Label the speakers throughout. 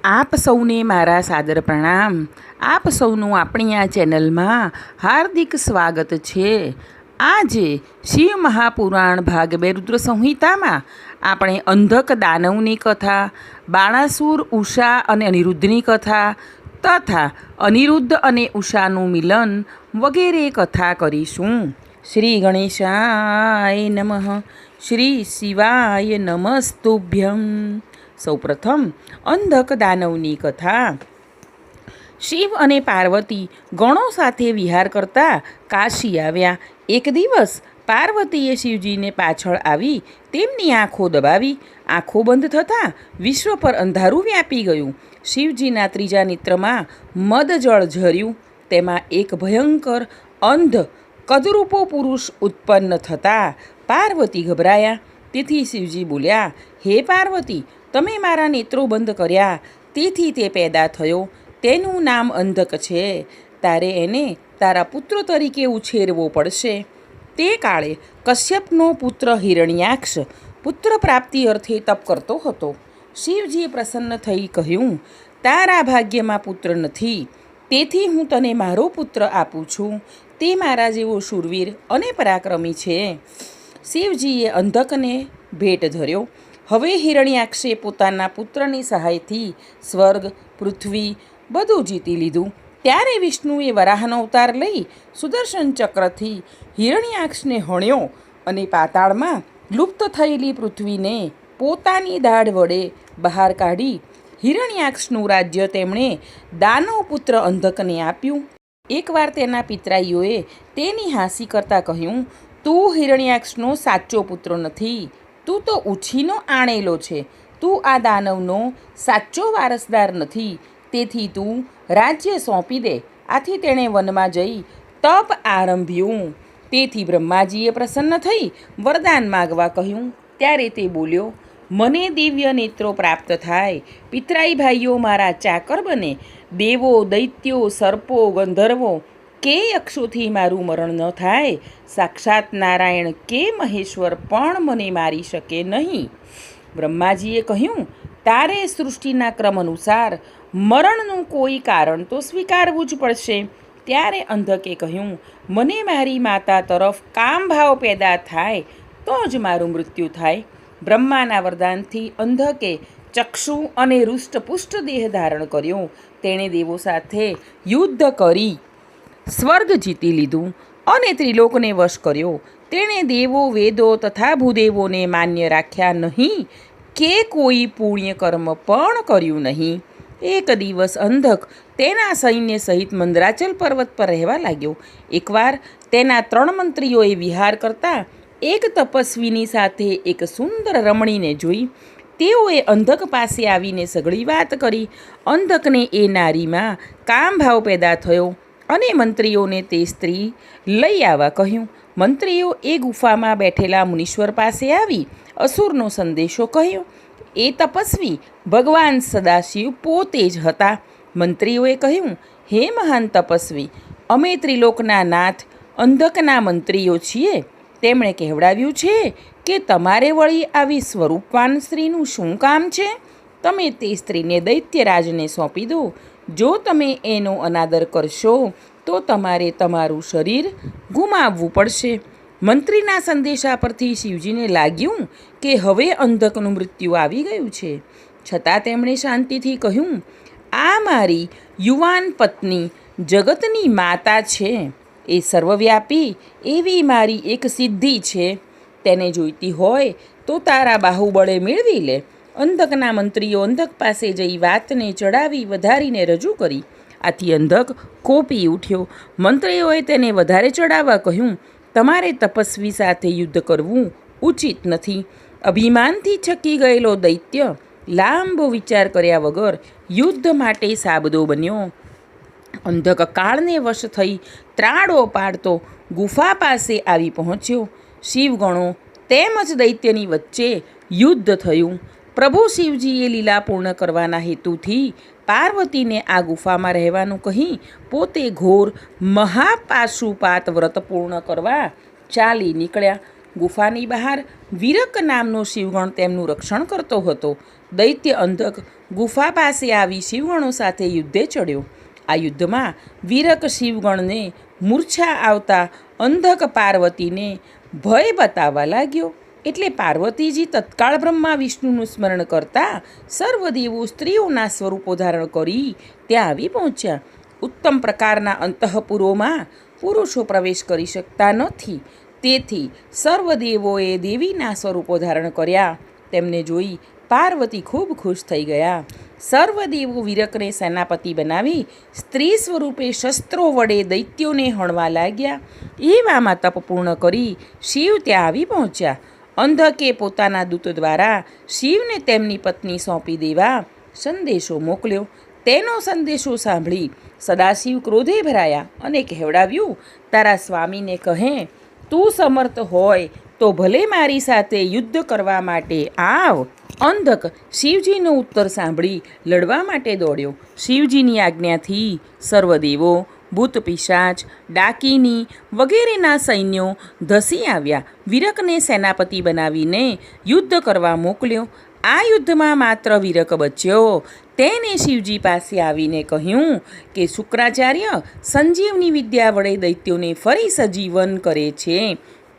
Speaker 1: આપ સૌને મારા સાદર પ્રણામ. આપ સૌનું આપણી આ ચેનલમાં હાર્દિક સ્વાગત છે. આજે શિવ મહાપુરાણ ભાગ 2 રુદ્ર સંહિતામાં આપણે અંધક દાનવની કથા, બાણાસુર, ઉષા અને અનિરુદ્ધની કથા તથા અનિરુદ્ધ અને ઉષાનું મિલન વગેરે કથા કરીશું. શ્રી ગણેશાય નમઃ. શ્રી શિવાય નમસ્તુભ્યમ. સૌપ્રથમ અંધક દાનવની કથા. શિવ અને પાર્વતી ગણો સાથે વિહાર કરતા કાશી આવ્યા. એક દિવસ પાર્વતીએ શિવજીને પાછળ આવી તેમની આંખો દબાવી. આંખો બંધ થતાં વિશ્વ પર અંધારું વ્યાપી ગયું. શિવજીના ત્રીજા નેત્રમાં મદજળ ઝર્યું. તેમાં એક ભયંકર અંધ કદરૂપો પુરુષ ઉત્પન્ન થતાં પાર્વતી ગભરાયા. તેથી શિવજી બોલ્યા, હે પાર્વતી, તમે મારા નેત્રો બંધ કર્યા, તેથી તે પેદા થયો. તેનું નામ અંધક છે. તારે એને તારા પુત્ર તરીકે ઉછેરવો પડશે. તે કાળે કશ્યપનો પુત્ર હિરણ્યાક્ષ પુત્ર પ્રાપ્તિ અર્થે તપ કરતો હતો. શિવજીએ પ્રસન્ન થઈ કહ્યું, તારા ભાગ્યમાં પુત્ર નથી, તેથી હું તને મારો પુત્ર આપું છું. તે મારા જેવો શૂરવીર અને પરાક્રમી છે. શિવજીએ અંધકને ભેટ ધર્યો. હવે હિરણ્યાક્ષે પોતાના પુત્રની સહાયથી સ્વર્ગ, પૃથ્વી બધું જીતી લીધું. ત્યારે વિષ્ણુએ વરાહનો અવતાર લઈ સુદર્શન ચક્રથી હિરણ્યાક્ષને હણ્યો અને પાતાળમાં લુપ્ત થયેલી પૃથ્વીને પોતાની દાઢ વડે બહાર કાઢી હિરણ્યાક્ષનું રાજ્ય તેમણે દાનવ પુત્ર અંધકને આપ્યું. એકવાર તેના પિતરાઈઓએ તેની હાંસી કરતાં કહ્યું, તું હિરણ્યાક્ષનો સાચો પુત્ર નથી, તું તો ઉછીનો આણેલો છે. તું આ દાનવનો સાચો વારસદાર નથી, તેથી તું રાજ્ય સોંપી દે. આથી તેણે વનમાં જઈ તપ આરંભ્યું. તેથી બ્રહ્માજીએ પ્રસન્ન થઈ વરદાન માગવા કહ્યું. ત્યારે તે બોલ્યો, મને દિવ્ય નેત્રો પ્રાપ્ત થાય, પિતરાઈ ભાઈઓ મારા ચાકર બને, દેવો, દૈત્યો, સર્પો, ગંધર્વો કે યક્ષોથી મારું મરણ ન થાય, સાક્ષાત નારાયણ કે મહેશ્વર પણ મને મારી શકે નહીં. બ્રહ્માજીએ કહ્યું, તારે સૃષ્ટિના ક્રમ અનુસાર મરણનું કોઈ કારણ તો સ્વીકારવું જ પડશે. ત્યારે અંધકે કહ્યું, મને મારી માતા તરફ કામભાવ પેદા થાય તો જ મારું મૃત્યુ થાય. બ્રહ્માના વરદાનથી અંધકે ચક્ષુ અને હૃષ્ટપુષ્ટ દેહ ધારણ કર્યો. તેણે દેવો સાથે યુદ્ધ કરી સ્વર્ગ જીતી લીધું અને ત્રિલોકને વશ કર્યો. તેણે દેવો, વેદો તથા ભૂદેવોને માન્ય રાખ્યા નહીં કે કોઈ પુણ્ય કર્મ પણ કર્યું નહીં. એક દિવસ અંધક તેના સૈન્ય સહિત મંદરાચલ પર્વત પર રહેવા લાગ્યો. એકવાર તેના 3 મંત્રીઓએ વિહાર કરતા એક તપસ્વીની સાથે એક સુંદર રમણીને જોઈ. તેઓએ અંધક પાસે આવીને સઘળી વાત કરી. અંધકને એ નારીમાં કામભાવ પેદા થયો અને મંત્રીઓને તે સ્ત્રી લઈ આવવા કહ્યું. મંત્રીઓ એ ગુફામાં બેઠેલા મુનીશ્વર પાસે આવી અસુરનો સંદેશો કહ્યો. એ તપસ્વી ભગવાન સદાશિવ પોતે જ હતા. મંત્રીઓએ કહ્યું, હે મહાન તપસ્વી, અમે ત્રિલોકના નાથ અંધકના મંત્રીઓ છીએ. તેમણે કહેવડાવ્યું છે કે તમારે વળી આવી સ્વરૂપવાન સ્ત્રીનું શું કામ છે? તમે તે સ્ત્રીને દૈત્યરાજને સોંપી દો. જો તમે એનો અનાદર કરશો તો તમારે તમારું શરીર ગુમાવવું પડશે. મંત્રીના સંદેશા પરથી શિવજીને લાગ્યું કે હવે અંધકનું મૃત્યુ આવી ગયું છે. છતાં તેમણે શાંતિથી કહ્યું, આ મારી યુવાન પત્ની જગતની માતા છે. એ સર્વવ્યાપી એવી મારી એક સિદ્ધિ છે. તેને જોઈતી હોય તો તારા બાહુબળે મેળવી લે. અંધકના મંત્રીઓ અંધક પાસે જઈ વાતને ચડાવી વધારીને રજૂ કરી. આથી અંધક કોપી ઉઠ્યો. મંત્રીઓએ તેને વધારે ચડાવવા કહ્યું, તમારે તપસ્વી સાથે યુદ્ધ કરવું ઉચિત નથી. અભિમાનથી છકી ગયેલો દૈત્ય લાંબો વિચાર કર્યા વગર યુદ્ધ માટે સાબદો બન્યો. અંધક કાળને વશ થઈ ત્રાડો પાડતો ગુફા પાસે આવી પહોંચ્યો. શિવગણો તેમજ દૈત્યની વચ્ચે યુદ્ધ થયું. પ્રભુ શિવજીએ લીલા પૂર્ણ કરવાના હેતુથી પાર્વતીને આ ગુફામાં રહેવાનું કહી પોતે ઘોર મહાપાશુપાત વ્રત પૂર્ણ કરવા ચાલી નીકળ્યા. ગુફાની બહાર વિરક નામનો શિવગણ તેમનું રક્ષણ કરતો હતો. દૈત્ય અંધક ગુફા પાસે આવી શિવગણો સાથે યુદ્ધે ચડ્યો. આ યુદ્ધમાં વીરક શિવગણને મૂર્છા આવતા અંધક પાર્વતીને ભય બતાવવા લાગ્યો. એટલે પાર્વતીજી તત્કાળ બ્રહ્મા વિષ્ણુનું સ્મરણ કરતા સર્વદેવો સ્ત્રીઓના સ્વરૂપો ધારણ કરી ત્યાં આવી પહોંચ્યા. ઉત્તમ પ્રકારના અંતઃપુરોમાં પુરુષો પ્રવેશ કરી શકતા નથી, તેથી સર્વદેવોએ દેવીના સ્વરૂપો ધારણ કર્યા. તેમને જોઈ પાર્વતી ખૂબ ખુશ થઈ ગયા. સર્વદેવો વીરકને સેનાપતિ બનાવી સ્ત્રી સ્વરૂપે શસ્ત્રો વડે દૈત્યોને હણવા લાગ્યા. એવામાં તપ પૂર્ણ કરી શિવ ત્યાં આવી પહોંચ્યા. અંધકે પોતાના દૂત દ્વારા શિવને તેમની પત્ની સોંપી દેવા સંદેશો મોકલ્યો. તેનો સંદેશો સાંભળી સદાશિવ ક્રોધે ભરાયા અને કહેવડાવ્યું, તારા સ્વામીને કહે, તું સમર્થ હોય તો ભલે મારી સાથે યુદ્ધ કરવા માટે આવ. અંધક શિવજીનો ઉત્તર સાંભળી લડવા માટે દોડ્યો. શિવજીની આજ્ઞાથી સર્વદેવો, ભૂત પિશાચ, ડાકીની વગેરેના સૈન્યો ધસી આવ્યા. વીરકને સેનાપતિ બનાવીને યુદ્ધ કરવા મોકલ્યો. આ યુદ્ધમાં માત્ર વીરક બચ્યો. તેને શિવજી પાસે આવીને કહ્યું કે શુક્રાચાર્ય સંજીવની વિદ્યા વડે દૈત્યોને ફરી સજીવન કરે છે.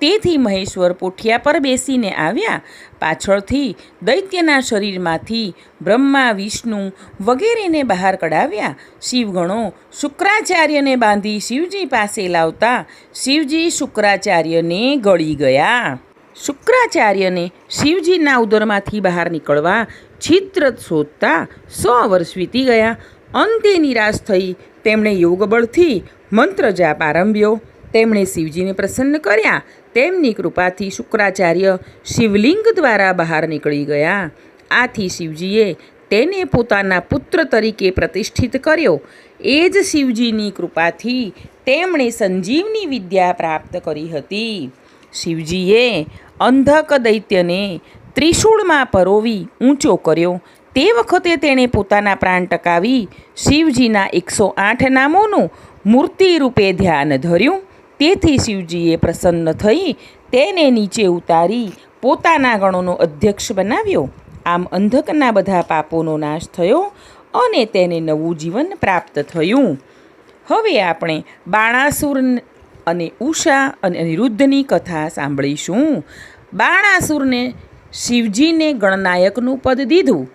Speaker 1: તેથી મહેશ્વર પોઠિયા પર બેસીને આવ્યા. પાછળથી દૈત્યના શરીરમાંથી બ્રહ્મા, વિષ્ણુ વગેરેને બહાર કઢાવ્યા. શિવગણો શુક્રાચાર્યને બાંધી શિવજી પાસે લાવતા શિવજી શુક્રાચાર્યને ગળી ગયા. શુક્રાચાર્યને શિવજીના ઉદરમાંથી બહાર નીકળવા છિદ્ર શોધતા 100 વર્ષ વીતી ગયા. અંતે નિરાશ થઈ તેમણે યોગબળથી મંત્ર જાપ આરંભ્યો. તેમણે શિવજીને પ્રસન્ન કર્યા. તેમની કૃપાથી શુક્રાચાર્ય શિવલિંગ દ્વારા બહાર નીકળી ગયા. આથી શિવજીએ તેને પોતાના પુત્ર તરીકે પ્રતિષ્ઠિત કર્યો. એ જ શિવજીની કૃપાથી તેમણે સંજીવની વિદ્યા પ્રાપ્ત કરી હતી. શિવજીએ અંધક દૈત્યને ત્રિશૂળમાં પરોવી ઊંચો કર્યો. તે વખતે તેણે પોતાના પ્રાણ ટકાવી શિવજીના 108 નામોનું મૂર્તિ રૂપે ધ્યાન ધર્યું. તેથી શિવજીએ પ્રસન્ન થઈ તેને નીચે ઉતારી પોતાના ગણોનો અધ્યક્ષ બનાવ્યો. આમ અંધકના બધા પાપોનો નાશ થયો અને તેને નવું જીવન પ્રાપ્ત થયું. હવે આપણે બાણાસુર અને ઉષા અને અનિરુદ્ધની કથા સાંભળીશું. બાણાસુરને શિવજીને ગણનાયકનું પદ દીધું.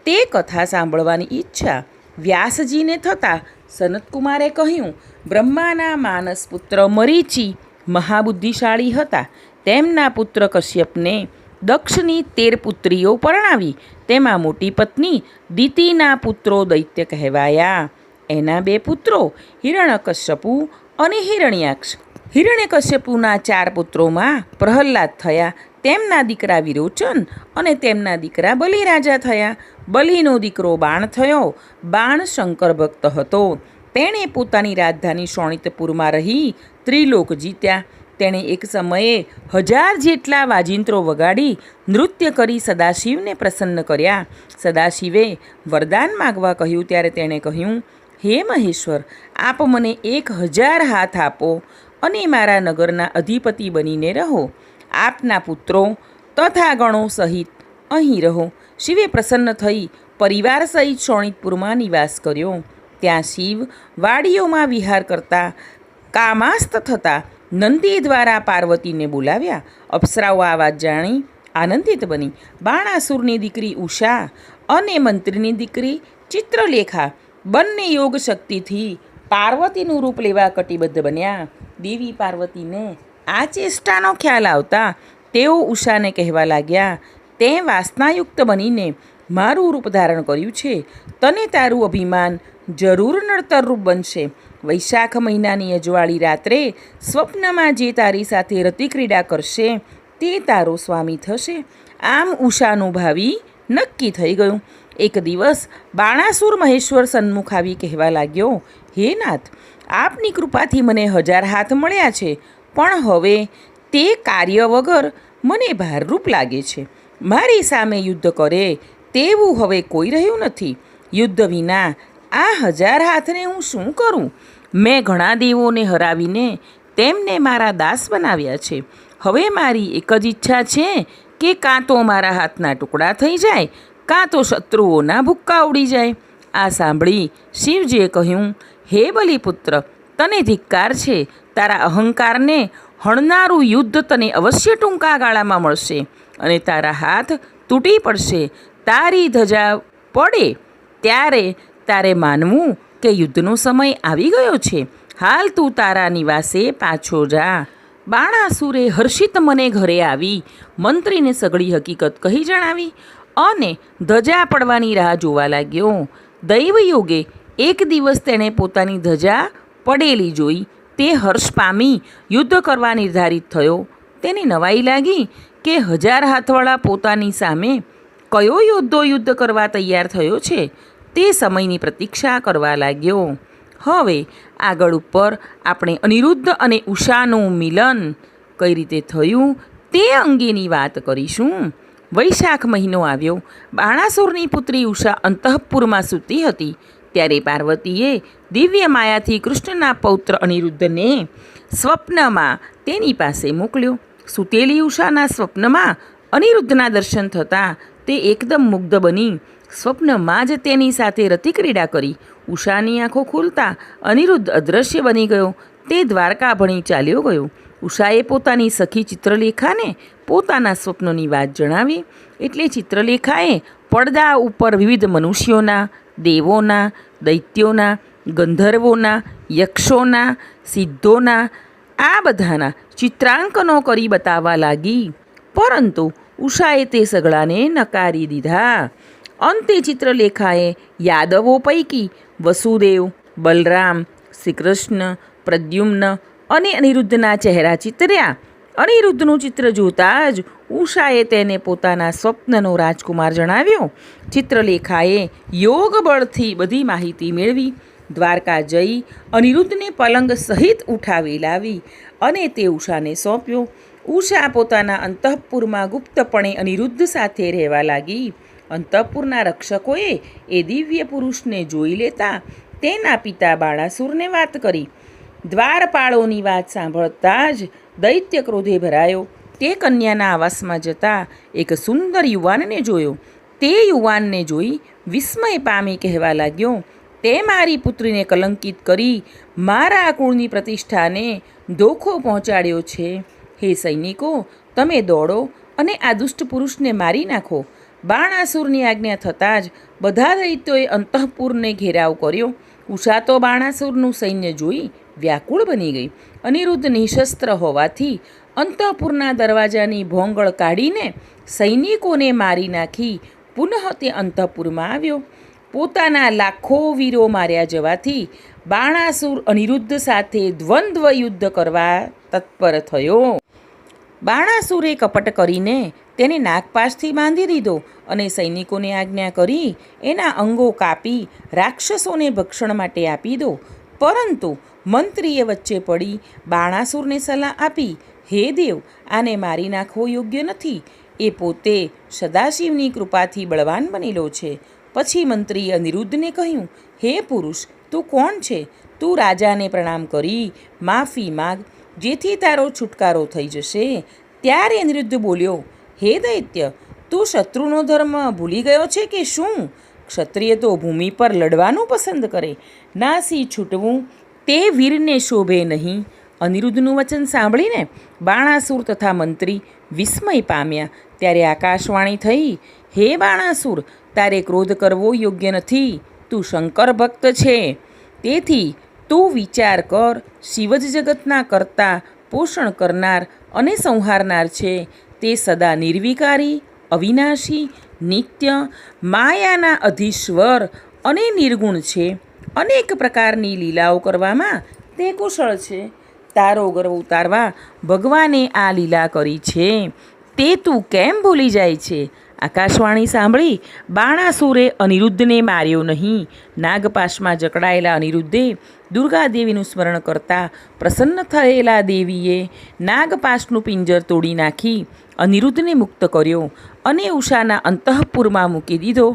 Speaker 1: તે કથા સાંભળવાની ઈચ્છા વ્યાસજીને થતાં સનતકુમારે કહ્યું, બ્રહ્માના માનસ પુત્ર મરીચી મહાબુદ્ધિશાળી હતા. તેમના પુત્ર કશ્યપને દક્ષની 13 પુત્રીઓ પરણાવી. તેમાં મોટી પત્ની દિતિના પુત્રો દૈત્ય કહેવાયા. એના 2 પુત્રો હિરણ્યકશ્યપુ અને હિરણ્યાક્ષ. હિરણ્યકશ્યપુના 4 પુત્રોમાં પ્રહલાદ થયા. તેમના દીકરા વિરોચન અને તેમના દીકરા બલિરાજા થયા. બલિનો દીકરો બાણ થયો. બાણ શંકર ભક્ત હતો. તેણે પોતાની રાજધાની શોણિતપુરમાં રહી ત્રિલોક જીત્યા. તેણે એક સમયે 1000 જેટલા વાજિંત્રો વગાડી નૃત્ય કરી સદાશિવને પ્રસન્ન કર્યા. સદાશિવે વરદાન માગવા કહ્યું ત્યારે તેણે કહ્યું, હે મહેશ્વર, આપ મને 1000 હાથ આપો અને મારા નગરના અધિપતિ બનીને રહો. આપના પુત્રો તથા ગણો સહિત અહીં રહો. શિવે પ્રસન્ન થઈ પરિવાર સહિત શોણિતપુરમાં નિવાસ કર્યો. ત્યાં શિવ વાડીઓમાં વિહાર કરતા કામાસ્ત થતા નંદી દ્વારા પાર્વતીને બોલાવ્યા. અપ્સરાઓ આ વાત જાણી આનંદિત બની. બાણાસુરની દીકરી ઉષા અને મંત્રીની દીકરી ચિત્રલેખા બંને યોગ શક્તિથી પાર્વતીનું રૂપ લેવા કટિબદ્ધ બન્યા. દેવી પાર્વતીને આ ચેષ્ટાનો ખ્યાલ આવતા તેઓ ઉષાને કહેવા લાગ્યા, તે વાસનાયુક્ત બનીને મારું રૂપ ધારણ કર્યું છે. તને તારું અભિમાન જરૂર નડતરરૂપ બનશે. વૈશાખ મહિનાની અજવાળી રાત્રે સ્વપ્નમાં જે તારી સાથે રતિક્રીડા કરશે તે તારો સ્વામી થશે. આમ ઉષાનું ભાવિ નક્કી થઈ ગયું. એક દિવસ બાણાસુર મહેશ્વર સન્મુખ આવી કહેવા લાગ્યો, હે નાથ, આપની કૃપાથી મને 1000 હાથ મળ્યા છે, પણ હવે તે કાર્ય વગર મને ભારરૂપ લાગે છે. મારી સામે યુદ્ધ કરે તેવું હવે કોઈ રહ્યું નથી. યુદ્ધ વિના આ 1000 હાથને હું શું કરું? મેં ઘણા દેવોને હરાવીને તેમને મારા દાસ બનાવ્યા છે. હવે મારી એક જ ઈચ્છા છે કે કાં તો મારા હાથના ટુકડા થઈ જાય, કાં તો શત્રુઓના ભૂક્કા ઉડી જાય. આ સાંભળી શિવજીએ કહ્યું, હે બલિપુત્ર, તને ધિક્કાર છે. તારા અહંકારને હણનારું યુદ્ધ તને અવશ્ય ટૂંકા ગાળામાં મળશે અને તારા હાથ તૂટી પડશે. તારી ધજા પડે ત્યારે તારે માનવું કે યુદ્ધનો સમય આવી ગયો છે. હાલ તું તારા નિવાસે પાછો જા. બાણાસુરે હર્ષિત મને ઘરે આવી મંત્રીને સઘળી હકીકત કહી જણાવી અને ધજા પડવાની રાહ જોવા લાગ્યો. દૈવયોગે એક દિવસ તેણે પોતાની ધજા પડેલી જોઈ તે હર્ષ પામી યુદ્ધ કરવા નિર્ધારિત થયો. તેને નવાઈ લાગી કે 1000 હાથવાળા પોતાની સામે કયો યોદ્ધો યુદ્ધ કરવા તૈયાર થયો છે. તે સમયની પ્રતીક્ષા કરવા લાગ્યો. હવે આગળ ઉપર આપણે અનિરુદ્ધ અને ઉષાનું મિલન કઈ રીતે થયું તે અંગેની વાત કરીશું. વૈશાખ મહિનો આવ્યો. બાણાસુરની પુત્રી ઉષા અંતઃપુરમાં સૂતી હતી ત્યારે પાર્વતીએ દિવ્ય માયાથી કૃષ્ણના પૌત્ર અનિરુદ્ધને સ્વપ્નમાં તેની પાસે મોકલ્યો. સૂતેલી ઉષાના સ્વપ્નમાં અનિરુદ્ધના દર્શન થતાં તે એકદમ મુગ્ધ બની સ્વપ્નમાં જ તેની સાથે રતિક્રીડા કરી. ઉષાની આંખો ખુલતા અનિરુદ્ધ અદૃશ્ય બની ગયો. તે દ્વારકા ભણી ચાલ્યો ગયો. ઉષાએ પોતાની સખી ચિત્રલેખાને પોતાના સ્વપ્નોની વાત જણાવી એટલે ચિત્રલેખાએ પડદા ઉપર વિવિધ મનુષ્યોના, દેવોના, દૈત્યોના, ગંધર્વોના, યક્ષોના, સિદ્ધોના આ બધાના ચિત્રાંકનો કરી બતાવવા લાગી. પરંતુ ઉષાએ તે સગળાને નકારી દીધા. અંતે ચિત્રલેખાએ યાદવો પૈકી વસુદેવ, બલરામ, શ્રીકૃષ્ણ, પ્રદ્યુમ્ન અને અનિરુદ્ધના ચહેરા ચિતર્યા. અનિરુદ્ધનું ચિત્ર જોતાં જ ઉષાએ તેને પોતાના સ્વપ્નનો રાજકુમાર જણાવ્યો. ચિત્રલેખાએ યોગ બળથી બધી માહિતી મેળવી દ્વારકા જઈ અનિરુદ્ધને પલંગ સહિત ઉઠાવી લાવી અને તે ઉષાને સોંપ્યો. ઉષા પોતાના અંતઃપુરમાં ગુપ્તપણે અનિરુદ્ધ સાથે રહેવા લાગી. અંતઃપુરના રક્ષકોએ એ દિવ્ય પુરુષને જોઈ લેતા તેના પિતા બાણાસુરને વાત કરી. દ્વારપાળોની વાત સાંભળતા જ દૈત્ય ક્રોધે ભરાયો. તે કન્યાના આવાસમાં જતા એક સુંદર યુવાનને જોયો. તે યુવાનને જોઈ વિસ્મય પામી કહેવા લાગ્યો, તે મારી પુત્રીને કલંકિત કરી મારા કુળની પ્રતિષ્ઠાને ધોખો પહોંચાડ્યો છે. હે સૈનિકો, તમે દોડો અને આ દુષ્ટ પુરુષને મારી નાખો. બાણાસુરની આજ્ઞા થતાં જ બધા દૈત્યોએ અંતઃપુરને ઘેરાવ કર્યો. ઉષા તો બાણાસુરનું સૈન્ય જોઈ વ્યાકુળ બની ગઈ. અનિરુદ્ધ નિશસ્ત્ર હોવાથી અંતઃપુરના દરવાજાની ભોંગળ કાઢીને સૈનિકોને મારી નાખી પુનઃ તે અંતઃપુરમાં આવ્યો. પોતાના લાખો વીરો માર્યા જવાથી બાણાસુર અનિરુદ્ધ સાથે દ્વંદ્વ યુદ્ધ કરવા તત્પર થયો. બાણાસુરે કપટ કરીને તેને નાગપાશથી બાંધી દીધો અને સૈનિકોને આજ્ઞા કરી એના અંગો કાપી રાક્ષસોને ભક્ષણ માટે આપી દો. પરંતુ મંત્રીએ વચ્ચે પડી બાણાસુરને સલાહ આપી, હે દેવ, આને મારી નાખવો યોગ્ય નથી. એ પોતે સદાશિવની કૃપાથી બળવાન બનેલો છે. પછી મંત્રીએ અનિરુદ્ધને કહ્યું, હે પુરુષ, તું કોણ છે? તું રાજાને પ્રણામ કરી માફી માગ, જેથી તારો છુટકારો થઈ જશે. ત્યારે અનિરુદ્ધ બોલ્યો, હે દૈત્ય, તું શત્રુનો ધર્મ ભૂલી ગયો છે કે શું? ક્ષત્રિય તો ભૂમિ પર લડવાનું પસંદ કરે, નાસી છૂટવું તે વીરને શોભે નહીં. અનિરુદ્ધનું વચન સાંભળીને બાણાસુર તથા મંત્રી વિસ્મય પામ્યા. ત્યારે આકાશવાણી થઈ, હે બાણાસુર, તારે ક્રોધ કરવો યોગ્ય નથી. તું શંકર ભક્ત છે, તેથી તું વિચાર કર. શિવ જ જગતના કર્તા, પોષણ કરનાર અને સંહારનાર છે. તે સદા નિર્વિકારી, અવિનાશી, નિત્ય, માયાના અધીશ્વર અને નિર્ગુણ છે. અનેક પ્રકારની લીલાઓ કરવામાં તે કુશળ છે. તારો ગર્વ ઉતારવા ભગવાને આ લીલા કરી છે, તે તું કેમ ભૂલી જાય છે? આકાશવાણી સાંભળી બાણાસુરે અનિરુદ્ધને માર્યો નહીં. નાગપાશમાં જકડાયેલા અનિરુદ્ધે દુર્ગાદેવીનું સ્મરણ કરતા પ્રસન્ન થયેલા દેવીએ નાગપાશનું પિંજર તોડી નાખી અનિરુદ્ધને મુક્ત કર્યો અને ઉષાના અંતઃપુરમાં મૂકી દીધો.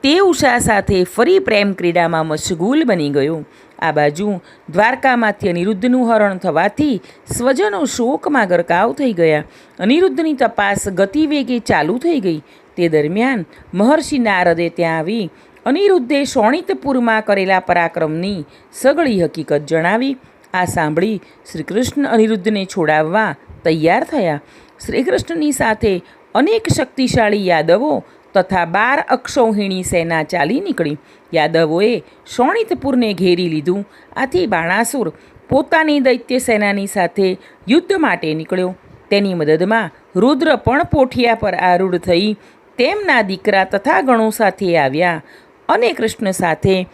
Speaker 1: તે ઉષા સાથે ફરી પ્રેમ ક્રીડામાં મશગુલ બની ગયો. આ બાજુ દ્વારકામાંથી અનિરુદ્ધનું હરણ થવાથી સ્વજનો શોકમાં ગરકાવ થઈ ગયા. અનિરુદ્ધની તપાસ ગતિવેગે ચાલુ થઈ ગઈ. તે દરમિયાન મહર્ષિ નારદે ત્યાં આવી અનિરુદ્ધે શોણિતપુરમાં કરેલા પરાક્રમની સઘળી હકીકત જણાવી. આ સાંભળી શ્રી કૃષ્ણ અનિરુદ્ધને છોડાવવા તૈયાર થયા. શ્રી કૃષ્ણની સાથે અનેક શક્તિશાળી યાદવો તથા 12 અક્ષૌહિણી સેના ચાલી નીકળી. યાદવોએ શોણિતપુરને ઘેરી લીધું. આથી બાણાસુર પોતાની દૈત્ય સેનાની સાથે યુદ્ધ માટે નીકળ્યો. તેની મદદમાં રુદ્ર પણ પોઠિયા પર આરૂઢ થઈ તેમના દીકરા તથા ગણો સાથે આવ્યા અને કૃષ્ણ સાથે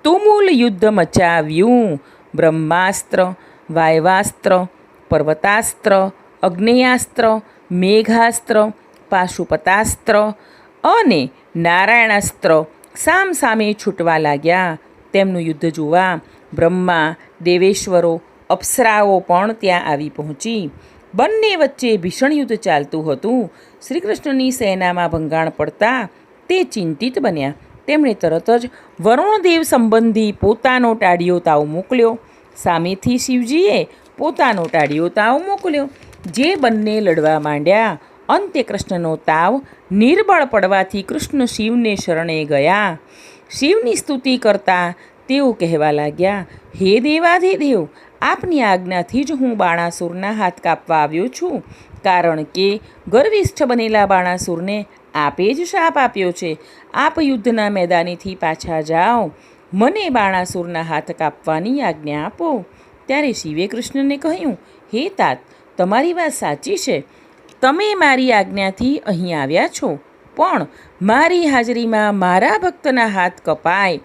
Speaker 1: તુમુલ યુદ્ધ મચાવ્યું. બ્રહ્માસ્ત્ર, વાયવાસ્ત્ર, પર્વતાસ્ત્ર, અગ્નેયાસ્ત્ર, મેઘાસ્ત્ર, પાશુપતાસ્ત્ર અને નારાયણાસ્ત્ર સામસામે છૂટવા લાગ્યા. તેમનું યુદ્ધ જોવા બ્રહ્મા, દેવેશ્વરો, અપ્સરાઓ પણ ત્યાં આવી પહોંચી. બંને વચ્ચે ભીષણ યુદ્ધ ચાલતું હતું. શ્રી કૃષ્ણની સેનામાં ભંગાણ પડતા તે ચિંતિત બન્યા. તેમણે તરત જ વરુણદેવ સંબંધી પોતાનો ટાઢિયો તાવ મોકલ્યો. સામેથી શિવજીએ પોતાનો ટાઢિયો તાવ મોકલ્યો. જે બંને લડવા માંડ્યા. અંતે કૃષ્ણનો તાવ નિર્બળ પડવાથી કૃષ્ણ શિવને શરણે ગયા. શિવની સ્તુતિ કરતા તેઓ કહેવા લાગ્યા, હે દેવાધિદેવ, આપની આજ્ઞાથી જ હું બાણાસુરના હાથ કાપવા આવ્યો છું. કારણ કે ગર્વિષ્ઠ બનેલા બાણાસુરને આપે જ શાપ આપ્યો છે. આપ યુદ્ધના મેદાનેથી પાછા જાઓ. મને બાણાસુરના હાથ કાપવાની આજ્ઞા આપો. ત્યારે શિવે કૃષ્ણને કહ્યું, હે તાત, તમારી વાત સાચી છે. તમે મારી આજ્ઞાથી અહીં આવ્યા છો, પણ મારી હાજરીમાં મારા ભક્તના હાથ કપાય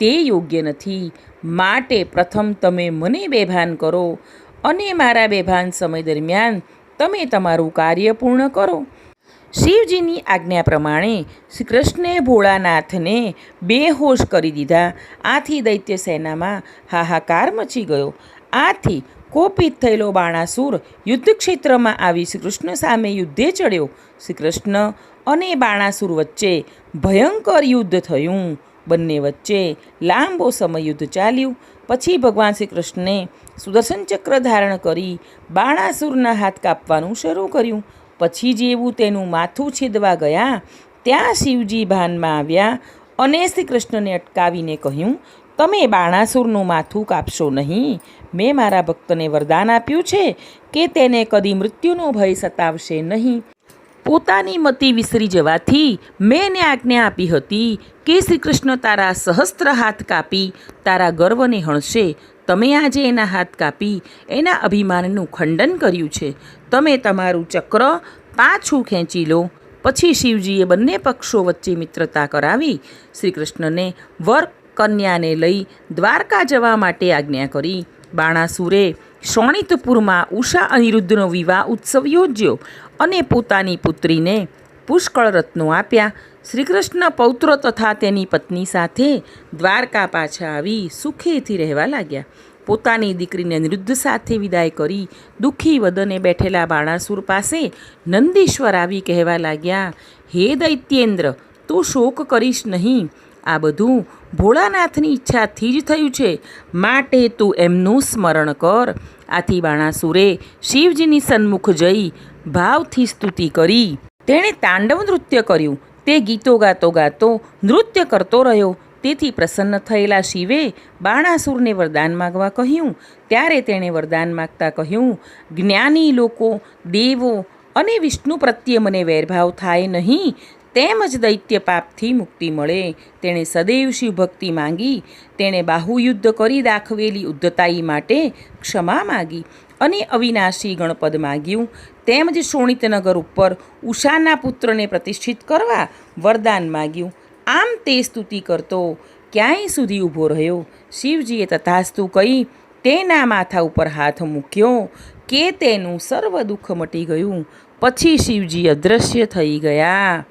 Speaker 1: તે યોગ્ય નથી. માટે પ્રથમ તમે મને બેભાન કરો અને મારા બેભાન સમય દરમિયાન તમે તમારું કાર્ય પૂર્ણ કરો. શિવજીની આજ્ઞા પ્રમાણે શ્રી કૃષ્ણે ભોળાનાથને બેહોશ કરી દીધા. આથી દૈત્ય સેનામાં હાહાકાર મચી ગયો. આથી કોપિત થયેલો બાણાસુર યુદ્ધક્ષેત્રમાં આવી શ્રી કૃષ્ણ સામે યુદ્ધે ચડ્યો. શ્રી કૃષ્ણ અને બાણાસુર વચ્ચે ભયંકર યુદ્ધ થયું. બંને વચ્ચે લાંબો સમય યુદ્ધ ચાલ્યું. પછી ભગવાન શ્રી કૃષ્ણે સુદર્શન ચક્ર ધારણ કરી બાણાસુરના હાથ કાપવાનું શરૂ કર્યું. પછી જેવું તેનું માથું છેદવા ગયા ત્યાં શિવજી ભાનમાં આવ્યા અને શ્રી કૃષ્ણને અટકાવીને કહ્યું, તમે બાણાસુરનું માથું કાપશો નહીં. મેં મારા ભક્તને વરદાન આપ્યું છે કે તેને કદી મૃત્યુનો ભય સતાવશે નહીં. પોતાની મતિ વિસરી જવાથી મેં એને આજ્ઞા આપી હતી કે શ્રી કૃષ્ણ તારા સહસ્ત્ર હાથ કાપી તારા ગર્વને હણશે. તમે આજે એના હાથ કાપી એના અભિમાનનું ખંડન કર્યું છે. તમે તમારું ચક્ર પાછું ખેંચી લો. પછી શિવજીએ બંને પક્ષો વચ્ચે મિત્રતા કરાવી શ્રી કૃષ્ણને વર કન્યાને લઈ દ્વારકા જવા માટે આજ્ઞા કરી. બાણાસુરે શોણિતપુરમાં ઉષા અનિરુદ્ધનો વિવાહ ઉત્સવ યોજ્યો અને પોતાની પુત્રીને પુષ્કળ રત્નો આપ્યા. શ્રી કૃષ્ણ પૌત્ર તથા તેની પત્ની સાથે દ્વારકા પાછા આવી સુખેથી રહેવા લાગ્યા. પોતાની દીકરીને અનિરુદ્ધ સાથે વિદાય કરી દુઃખી વદને બેઠેલા બાણાસુર પાસે નંદીશ્વર આવી કહેવા લાગ્યા, હે દૈત્યેન્દ્ર, તું શોક કરીશ નહીં. આ બધું ભોળાનાથની ઈચ્છાથી જ થયું છે, માટે તું એમનું સ્મરણ કર. આથી બાણાસુરે શિવજીની સન્મુખ જઈ ભાવથી સ્તુતિ કરી. તેણે તાંડવ નૃત્ય કર્યું. તે ગીતો ગાતો ગાતો નૃત્ય કરતો રહ્યો. તેથી પ્રસન્ન થયેલા શિવે બાણાસુરને વરદાન માગવા કહ્યું. ત્યારે તેણે વરદાન માગતા કહ્યું, જ્ઞાની લોકો, દેવો અને વિષ્ણુ પ્રત્યે મને વેરભાવ થાય નહીં, તેમજ દૈત્ય પાપથી મુક્તિ મળે. તેણે સદૈવ શિવભક્તિ માંગી. તેણે બાહુયુદ્ધ કરી દાખવેલી ઉદ્ધતાઈ માટે ક્ષમા માગી અને અવિનાશી ગણપદ માગ્યું. તેમજ શોણિતનગર ઉપર ઉષાના પુત્રને પ્રતિષ્ઠિત કરવા વરદાન માગ્યું. આમ તે સ્તુતિ કરતો ક્યાંય સુધી ઊભો રહ્યો. શિવજીએ તથાસ્તુ કહી તેના માથા ઉપર હાથ મૂક્યો કે તેનું સર્વ દુઃખ મટી ગયું. પછી શિવજી અદૃશ્ય થઈ ગયા.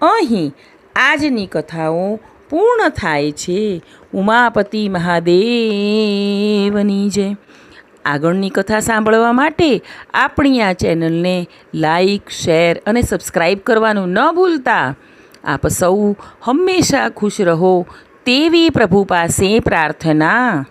Speaker 1: અહીં આજની કથાઓ પૂર્ણ થાય છે. ઉમાપતિ મહાદેવની જય. આગળની કથા સાંભળવા માટે આપણી આ ચેનલને લાઈક, શેર અને સબસ્ક્રાઈબ કરવાનું ન ભૂલતા. આપ સૌ હંમેશા ખુશ રહો તેવી પ્રભુ પાસે પ્રાર્થના.